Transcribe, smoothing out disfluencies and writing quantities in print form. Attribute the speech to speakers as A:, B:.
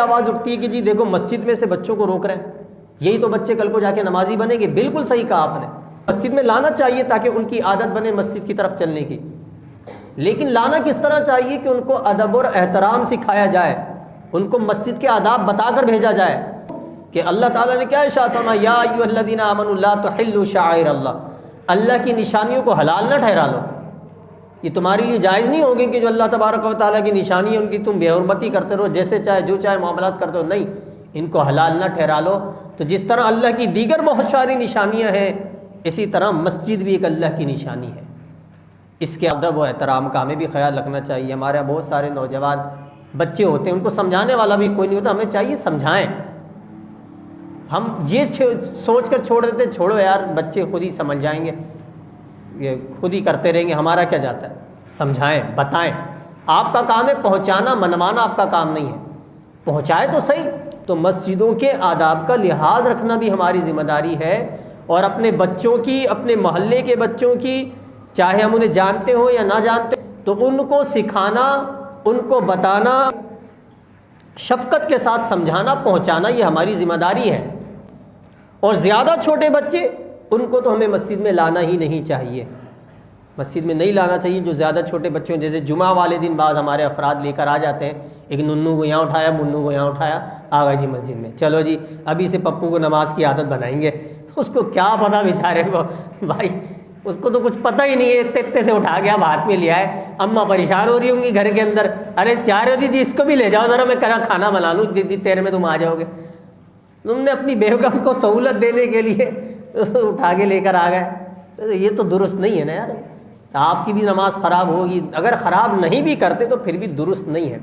A: آواز اٹھتی ہے کہ جی دیکھو مسجد میں سے بچوں کو روک رہے ہیں، یہی تو بچے کل کو جا کے نمازی بنیں گے۔ بالکل صحیح کہا آپ نے، مسجد میں لانا چاہیے تاکہ ان کی عادت بنے مسجد کی طرف چلنے کی، لیکن لانا کس طرح چاہیے کہ ان کو ادب اور احترام سکھایا جائے، ان کو مسجد کے آداب بتا کر بھیجا جائے کہ اللہ تعالیٰ نے کیا ارشاد فرمایا، یا ایھا الذین آمنوا لا تحلوا شعائر اللہ، اللہ کی نشانیوں کو حلال نہ ٹھہرا لو۔ یہ تمہارے لیے جائز نہیں ہوگی کہ جو اللہ تبارک و تعالیٰ کی نشانی ہے ان کی تم بے حرمتی کرتے رہو، جیسے چاہے جو چاہے معاملات کرتے ہو، نہیں، ان کو حلال نہ ٹھہرا لو۔ تو جس طرح اللہ کی دیگر بہت ساری نشانیاں ہیں، اسی طرح مسجد بھی ایک اللہ کی نشانی ہے، اس کے ادب و احترام کا ہمیں بھی خیال رکھنا چاہیے۔ ہمارے یہاں بہت سارے نوجوان بچے ہوتے ہیں، ان کو سمجھانے والا بھی کوئی نہیں ہوتا، ہمیں چاہیے سمجھائیں۔ ہم یہ سوچ کر چھوڑ دیتے ہیں چھوڑو یار بچے خود ہی سمجھ جائیں گے، یہ خود ہی کرتے رہیں گے، ہمارا کیا جاتا ہے۔ سمجھائیں، بتائیں، آپ کا کام ہے پہنچانا، منوانا آپ کا کام نہیں ہے، پہنچائے تو صحیح۔ تو مسجدوں کے آداب کا لحاظ رکھنا بھی ہماری ذمہ داری ہے، اور اپنے بچوں کی، اپنے محلے کے بچوں کی، چاہے ہم انہیں جانتے ہوں یا نہ جانتے ہوں، تو ان کو سکھانا، ان کو بتانا، شفقت کے ساتھ سمجھانا، پہنچانا، یہ ہماری ذمہ داری ہے۔ اور زیادہ چھوٹے بچے، ان کو تو ہمیں مسجد میں لانا ہی نہیں چاہیے، مسجد میں نہیں لانا چاہیے۔ جو زیادہ چھوٹے بچوں، جیسے جمعہ والے دن بعض ہمارے افراد لے کر آ جاتے ہیں، ایک ننو کو یہاں اٹھایا، منو کو یہاں اٹھایا، آ گئے جی مسجد میں، چلو جی ابھی سے پپو کو نماز کی عادت بنائیں گے۔ اس کو کیا پتہ بیچارے کو، بھائی اس کو تو کچھ پتہ ہی نہیں ہے، اتنے سے اٹھا گیا، ہاتھ میں لیا ہے، اماں پریشان ہو رہی ہوں گی گھر کے اندر، ارے چاہ رہے ہو جی اس کو بھی لے جاؤ ذرا، میں کھانا بنا لوں، جتنی دیر میں تم آ جاؤ گے۔ تم نے اپنی بیگم کو سہولت دینے کے لیے اٹھا کے لے کر آ گئے، تو یہ تو درست نہیں ہے نا یار۔ آپ کی بھی نماز خراب ہوگی، اگر خراب نہیں بھی کرتے تو پھر بھی درست نہیں ہے۔